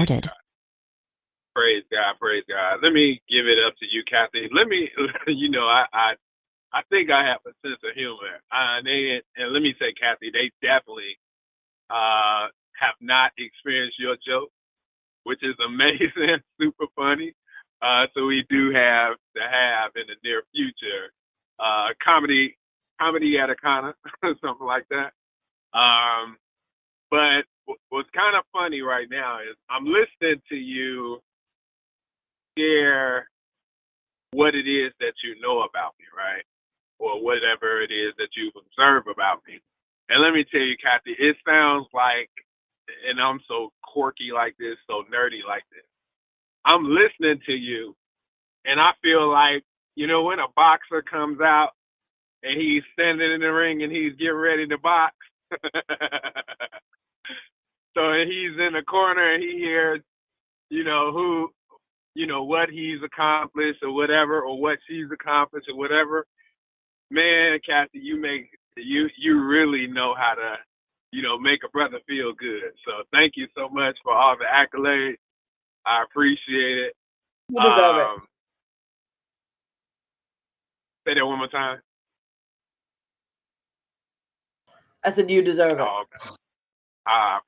Started. Praise God, praise God. Let me give it up to you, Kathy. Let me, I think I have a sense of humor. And let me say, Kathy, they definitely have not experienced your joke, which is amazing, super funny. So we do have to have in the near future comedy at a kind of something like that. Um, but what's kind of funny right now is I'm listening to you share what it is that you know about me, right? Or whatever it is that you've observed about me. And let me tell you, Kathy, it sounds like, and I'm so quirky like this, so nerdy like this. I'm listening to you, and I feel like, when a boxer comes out and he's standing in the ring and he's getting ready to box. So he's in the corner and he hears, who, what he's accomplished or whatever, or what she's accomplished or whatever. Man, Kathy, you really know how to, make a brother feel good. So thank you so much for all the accolades. I appreciate it. You deserve it. Say that one more time. I said you deserve it. Oh, okay.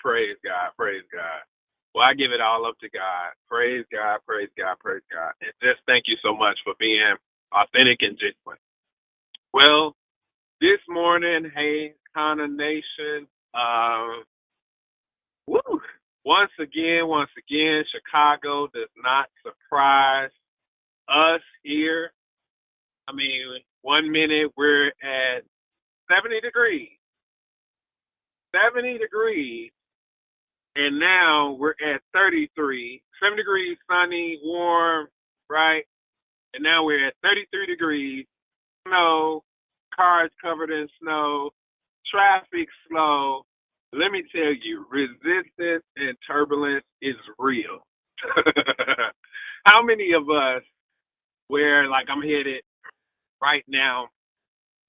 Praise God, praise God. Well, I give it all up to God. Praise God, praise God, praise God. And just thank you so much for being authentic and genuine. Well, this morning, hey, Connor Nation, woo, once again, Chicago does not surprise us here. I mean, 1 minute we're at 70 degrees, and now we're at 33, 7 degrees, sunny, warm, right? And now we're at 33 degrees, snow, cars covered in snow, traffic slow. Let me tell you, resistance and turbulence is real. How many of us, where like I'm headed right now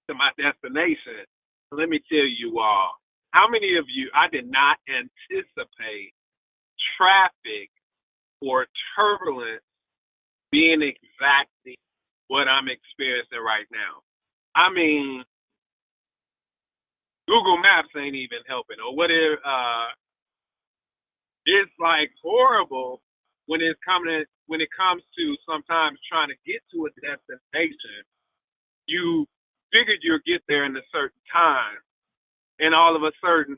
to my destination, let me tell you all, how many of you, I did not anticipate traffic or turbulence being exactly what I'm experiencing right now. I mean, Google Maps ain't even helping, or whatever. It's like horrible when it comes to sometimes trying to get to a destination. You figured you'll get there in a certain time, and all of a sudden,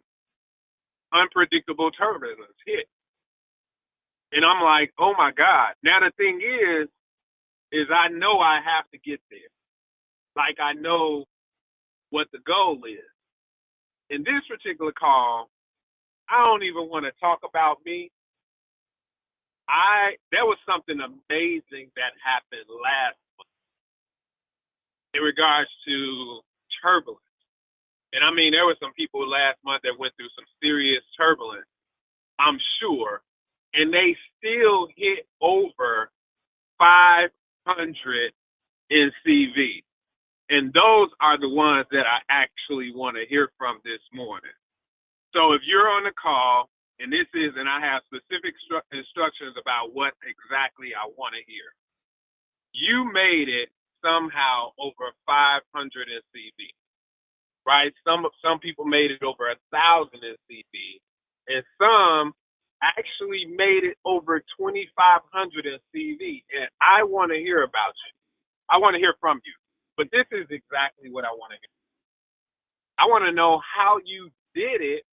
unpredictable turbulence hit, and I'm like, oh my God! Now the thing is I know I have to get there. Like I know what the goal is. In this particular call, I don't even want to talk about me. There was something amazing that happened last month in regards to turbulence. And I mean, there were some people last month that went through some serious turbulence, I'm sure, and they still hit over 500 in CV. And those are the ones that I actually want to hear from this morning. So if you're on the call, and I have specific instructions about what exactly I want to hear. You made it somehow over 500 in CV, right? Some people made it over 1,000 in CV, and some actually made it over 2,500 in CV. And I want to hear about you. I want to hear from you. But this is exactly what I want to hear. I want to know how you did it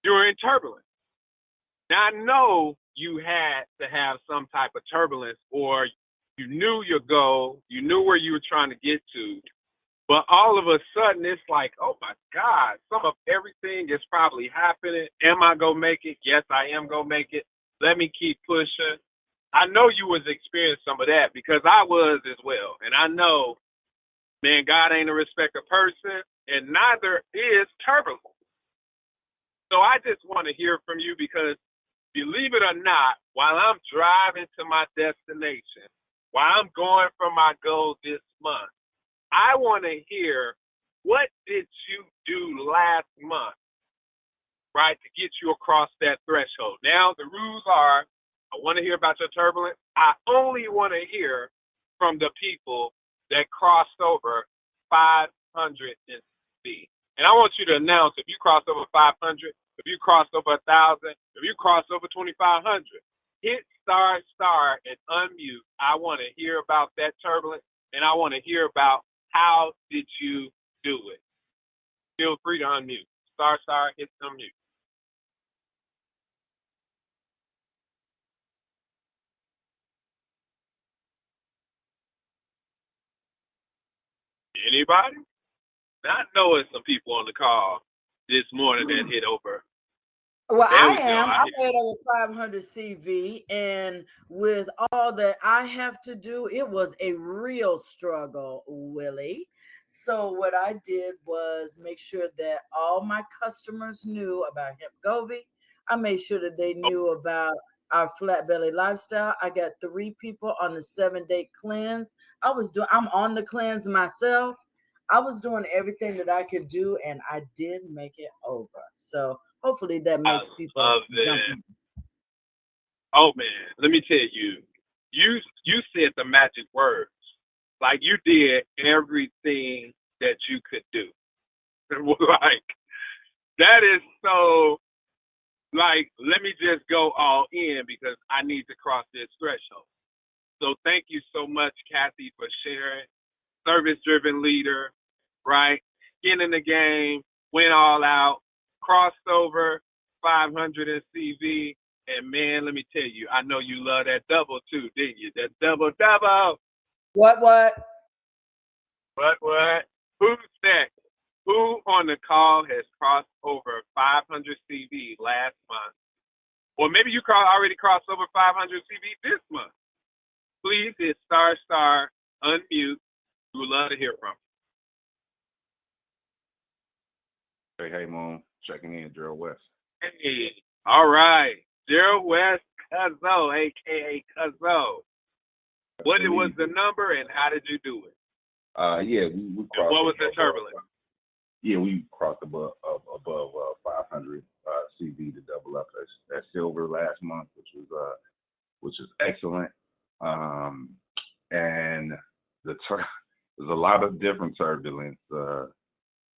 during turbulence. Now, I know you had to have some type of turbulence, or you knew your goal, you knew where you were trying to get to, but all of a sudden it's like, oh my God, some of everything is probably happening. Am I going to make it? Yes, I am going to make it. Let me keep pushing. I know you was experiencing some of that because I was as well. And I know, man, God ain't a respecter of person, and neither is turbulence. So I just want to hear from you because, believe it or not, while I'm driving to my destination, while I'm going for my goal this month, I want to hear, what did you do last month right, to get you across that threshold. Now, the rules are I want to hear about your turbulence. I only want to hear from the people that crossed over 500 in speed. And I want you to announce if you cross over 500, if you cross over 1,000, if you cross over 2,500. Hit star star and unmute. I want to hear about that turbulence, and I want to hear about how did you do it. Feel free to unmute. Star star, hit unmute. Anybody? Not knowing some people on the call this morning that hit over. Well, There I we go. am. I made over 500 CV, and with all that I have to do, it was a real struggle, Willie. So what I did was make sure that all my customers knew about Hemp Govi. I made sure that they knew about our flat belly lifestyle. I got 3 people on the 7-day cleanse. I'm on the cleanse myself. I was doing everything that I could do, and I did make it over. So hopefully that makes people jump in. Oh man, let me tell you, you said the magic words. Like you did everything that you could do. Like that is so. Like, let me just go all in because I need to cross this threshold. So thank you so much, Kathy, for sharing. Service-driven leader, right? Skin in the game, went all out, crossed over 500 in CV. And man, let me tell you, I know you love that double too, didn't you? That double. What? Who's next? Who on the call has crossed over 500 CV last month? Or maybe you already crossed over 500 CV this month. Please hit star star, unmute. We would love to hear from you. Hey, Moon. Checking in, Gerald West. Hey, all right. Gerald West Cuzzo, a.k.a. Cuzzo. What was the number and how did you do it? Yeah, we crossed. What was the turbulence? Yeah, we crossed above 500 CV to double up that silver last month, which is excellent. And there's a lot of different turbulence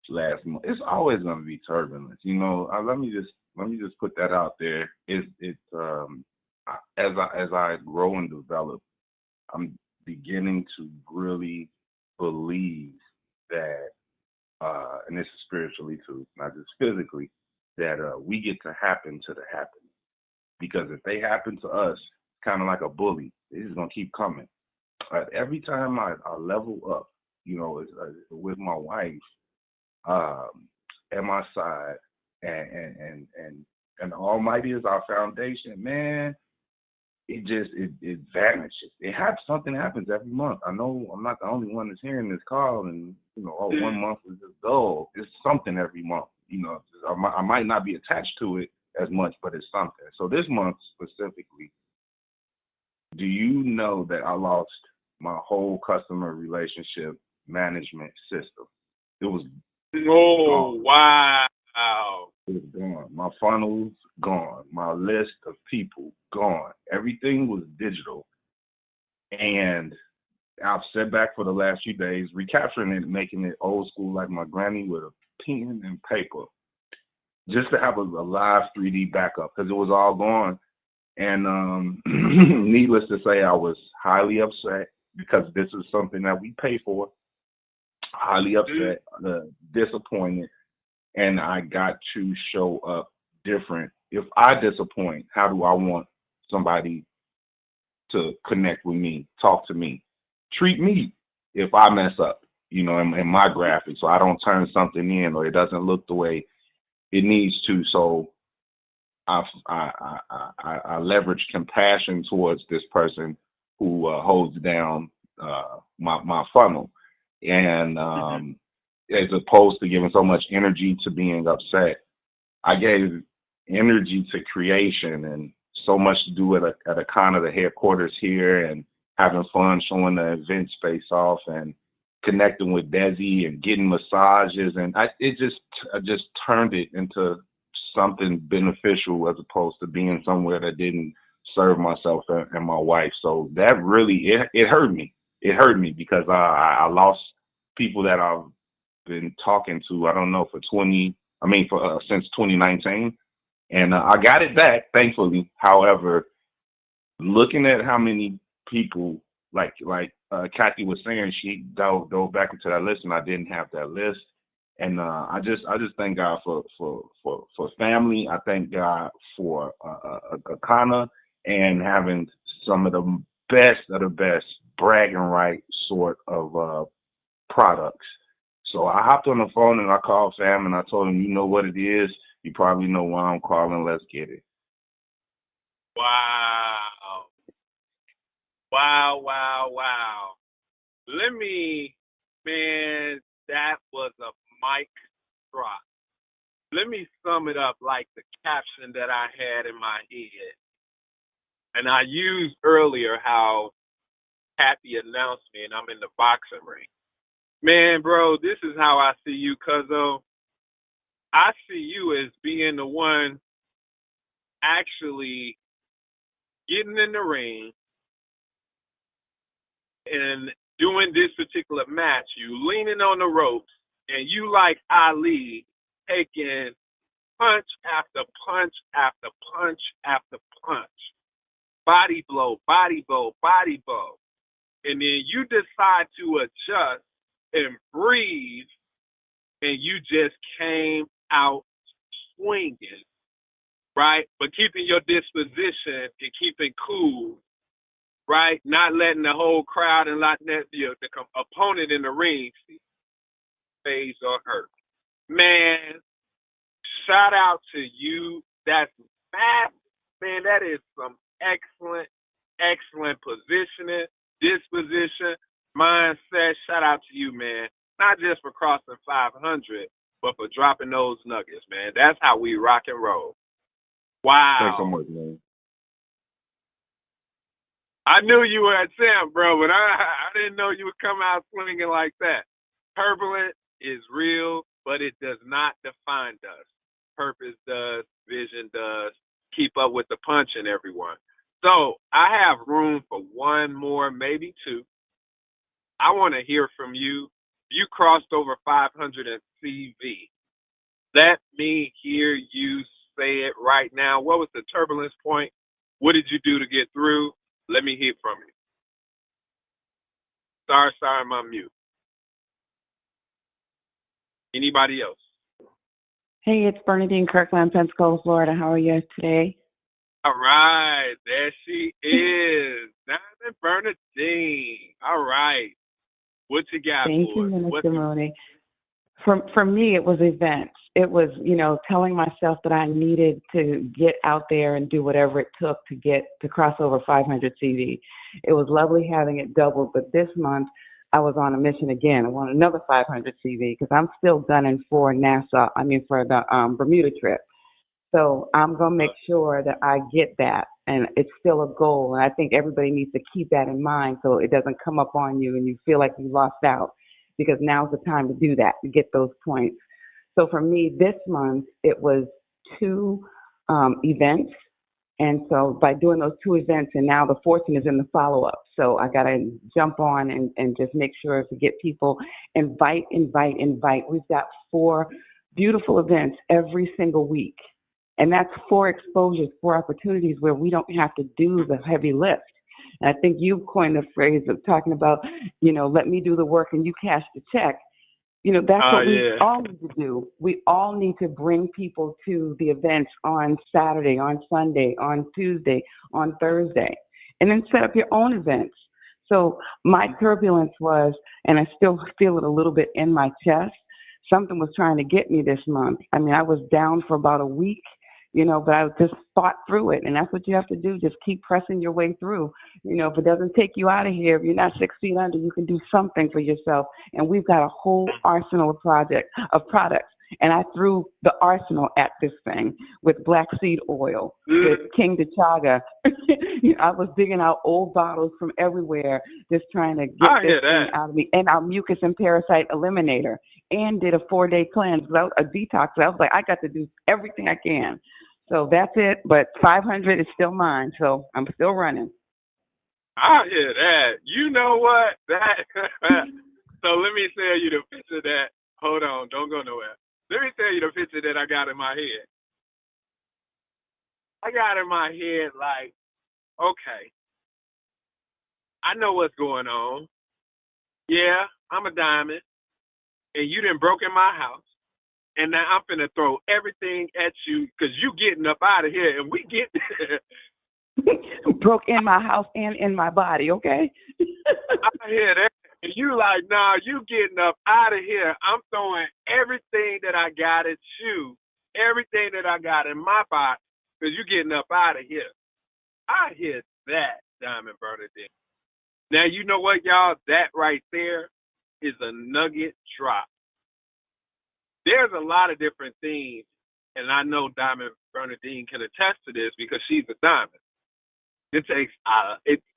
last month. It's always going to be turbulence, you know. Let me just put that out there. As I grow and develop, I'm beginning to really believe that, and this is spiritually too, not just physically, that we get to happen to the happening. Because if they happen to us, it's kind of like a bully. They're just going to keep coming. Every time I level up, you know, with my wife at my side, and Almighty is our foundation, man, it vanishes. Something happens every month. I know I'm not the only one that's hearing this call, and you know, 1 month was just dull. It's something every month. You know, I might not be attached to it as much, but it's something. So this month specifically, do you know that I lost my whole customer relationship management system? It was gone. Wow. It was gone. My funnels gone. My list of people gone. Everything was digital. And I've sat back for the last few days, recapturing it, making it old school like my granny with a pen and paper, just to have a live 3D backup because it was all gone. And needless to say, I was highly upset because this is something that we pay for. Highly upset, disappointed, and I got to show up different. If I disappoint, how do I want somebody to connect with me, talk to me, treat me if I mess up, you know, in my graphics, so I don't turn something in or it doesn't look the way it needs to. So I leverage compassion towards this person who holds down my funnel, and as opposed to giving so much energy to being upset, I gave energy to creation and so much to do at a kind of the headquarters here and having fun showing the event space off and connecting with Desi and getting massages, and I just turned it into something beneficial as opposed to being somewhere that didn't serve myself and my wife. So that really, it hurt me. It hurt me because I lost people that I've been talking to, I don't know, since 2019. And I got it back, thankfully. However, looking at how many people, like Kathy was saying, she dove back into that list, and I didn't have that list. And I just thank God for family. I thank God for Akana and having some of the best bragging right sort of products. So I hopped on the phone and I called fam and I told him, you know what it is. You probably know why I'm calling. Let's get it. Wow. Wow, wow, wow. Man, that was a mic drop. Let me sum it up like the caption that I had in my head. And I used earlier how Happy announced me and I'm in the boxing ring. Man, bro, this is how I see you, cuzzo. I see you as being the one actually getting in the ring and doing this particular match. You leaning on the ropes and you like Ali taking punch after punch after punch after punch. Body blow, body blow, body blow. And then you decide to adjust and breathe, and you just came out swinging, right? But keeping your disposition and keeping cool, right? Not letting the whole crowd and not letting the opponent in the ring see phase or hurt. Man, shout out to you. That's fast. Man, that is some excellent positioning, disposition, mindset. Shout out to you, man. Not just for crossing 500, but for dropping those nuggets, man. That's how we rock and roll. Wow. Thanks so much, man. I knew you were at Sam, bro, but I didn't know you would come out swinging like that. Turbulent is real, but it does not define us. Purpose does, vision does. Keep up with the punch in everyone. So I have room for one more, maybe two. I want to hear from you. You crossed over 500 in CV. Let me hear you say it right now. What was the turbulence point? What did you do to get through? Let me hear from you. Sorry, I'm on mute. Anybody else? Hey, it's Bernadine Kirkland, Pensacola, Florida. How are you today? All right, there she is. Diamond Bernadine. All right. What you got Thank for you, us? Minister Mooney. For me, it was events. It was, telling myself that I needed to get out there and do whatever it took to cross over 500 CV. It was lovely having it doubled, but this month I was on a mission again. I want another 500 CV because I'm still gunning for for the Bermuda trip. So I'm going to make sure that I get that, and it's still a goal. And I think everybody needs to keep that in mind so it doesn't come up on you and you feel like you lost out, because now's the time to do that, to get those points. So for me, this month, it was 2 events. And so by doing those 2 events, and now the 4th one is in the follow-up. So I got to jump on and just make sure to get people, invite. We've got 4 beautiful events every single week. And that's 4 exposures, 4 opportunities where we don't have to do the heavy lift. And I think you coined the phrase of talking about, let me do the work and you cash the check. That's what we all need to do. We all need to bring people to the events on Saturday, on Sunday, on Tuesday, on Thursday, and then set up your own events. So my turbulence was, and I still feel it a little bit in my chest, something was trying to get me this month. I mean, I was down for about a week, but I just fought through it. And that's what you have to do. Just keep pressing your way through. If it doesn't take you out of here, if you're not 6 feet under, you can do something for yourself. And we've got a whole arsenal of products. And I threw the arsenal at this thing with black seed oil, with King D'Chaga. I was digging out old bottles from everywhere, just trying to get this thing out of me. And our mucus and parasite eliminator. and did a 4-day cleanse, a detox. I was like, I got to do everything I can. So that's it. But 500 is still mine. So I'm still running. I hear that. You know what? That. So let me tell you the picture that. Hold on, don't go nowhere. Let me tell you the picture that I got in my head. I got in my head like, okay, I know what's going on. Yeah, I'm a diamond, and you done broke in my house, and now I'm finna throw everything at you because you getting up out of here, and we get Broke in my house and in my body, okay? I hear that. And you like, nah, you getting up out of here. I'm throwing everything that I got at you, everything that I got in my body, because you getting up out of here. I hear that, Diamond Bernadette. Now, you know what, y'all? That right there is a nugget drop. There's a lot of different things, and I know Diamond Bernadine can attest to this because she's a diamond. It takes,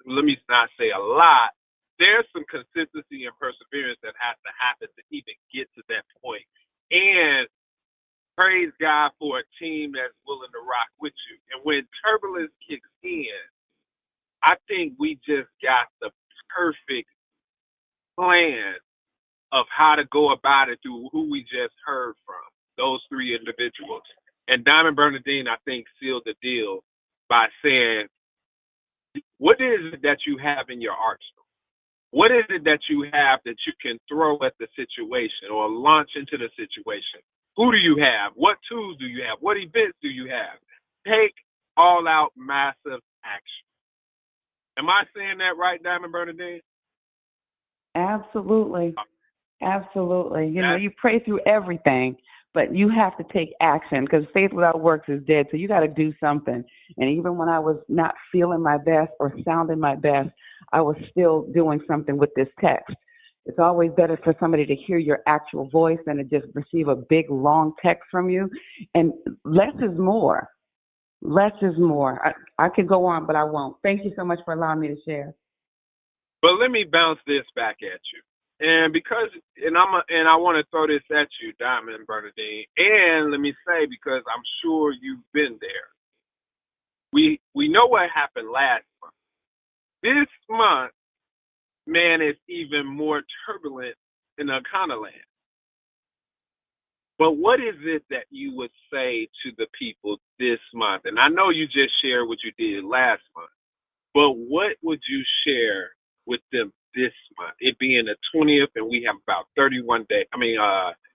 let me not say a lot. There's some consistency and perseverance that has to happen to even get to that point. And praise God for a team that's willing to rock with you. And when turbulence kicks in, I think we just got the perfect plan of how to go about it through who we just heard from, those three individuals. And Diamond Bernadine, I think, sealed the deal by saying, what is it that you have in your arsenal? What is it that you have that you can throw at the situation or launch into the situation? Who do you have? What tools do you have? What events do you have? Take all out massive action. Am I saying that right, Diamond Bernadine? Absolutely. Absolutely. You know, you pray through everything, but you have to take action because faith without works is dead. So you got to do something. And even when I was not feeling my best or sounding my best, I was still doing something with this text. It's always better for somebody to hear your actual voice than to just receive a big, long text from you. And less is more. Less is more. I could go on, but I won't. Thank you so much for allowing me to share. But let me bounce this back at you. And because, I want to throw this at you, Diamond Bernadine. And let me say, because I'm sure you've been there. We know what happened last month. This month, man, is even more turbulent in the Econoland. But what is it that you would say to the people this month? And I know you just shared what you did last month, but what would you share with them this month? It being the 20th and we have about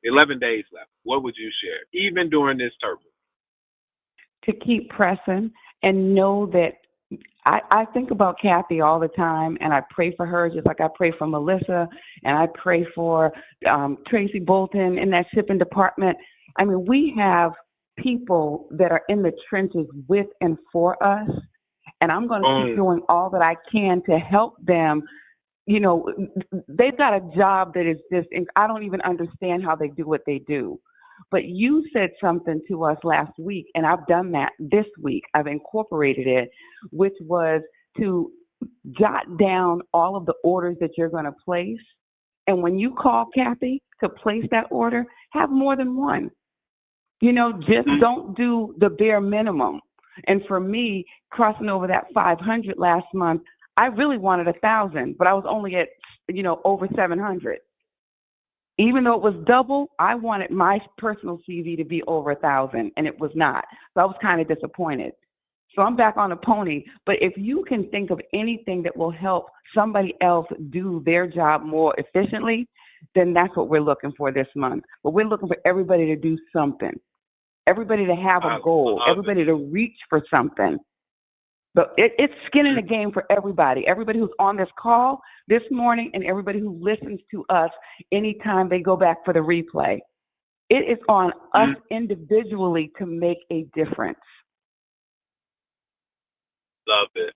11 days left. What would you share, even during this turbulence? To keep pressing and know that I think about Kathy all the time, and I pray for her just like I pray for Melissa, and I pray for Tracy Bolton in that shipping department. I mean, we have people that are in the trenches with and for us, and I'm going to keep doing all that I can to help them. You know, they've got a job that is just, I don't even understand how they do what they do. But you said something to us last week, and I've done that this week. I've incorporated it, which was to jot down all of the orders that you're going to place. And when you call Kathy to place that order, have more than one. You know, just don't do the bare minimum. And for me, crossing over that 500 last month, I really wanted 1,000, but I was only at, over 700. Even though it was double, I wanted my personal CV to be over 1,000, and it was not. So I was kind of disappointed. So I'm back on a pony. But if you can think of anything that will help somebody else do their job more efficiently, then that's what we're looking for this month. But we're looking for everybody to do something, everybody to have a goal, everybody to reach for something. But it's skin in the game for everybody. Everybody who's on this call this morning and everybody who listens to us anytime they go back for the replay. It is on us individually to make a difference. Love it.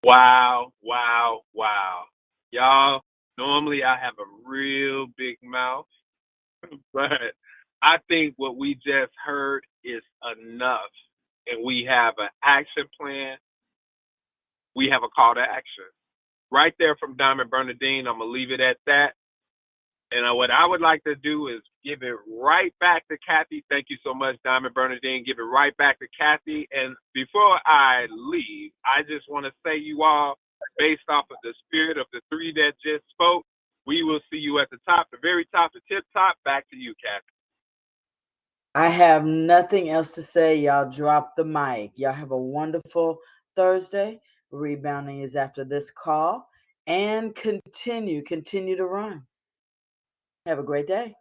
Wow, wow, wow. Y'all, normally I have a real big mouth, but I think what we just heard is enough. And we have an action plan. We have a call to action. Right there from Diamond Bernadine, I'm going to leave it at that. And what I would like to do is give it right back to Kathy. Thank you so much, Diamond Bernadine. Give it right back to Kathy. And before I leave, I just want to say, you all, based off of the spirit of the three that just spoke, we will see you at the top, the very top, the tip top. Back to you, Kathy. I have nothing else to say. Y'all drop the mic. Y'all have a wonderful Thursday. Rebounding is after this call. And continue to run. Have a great day.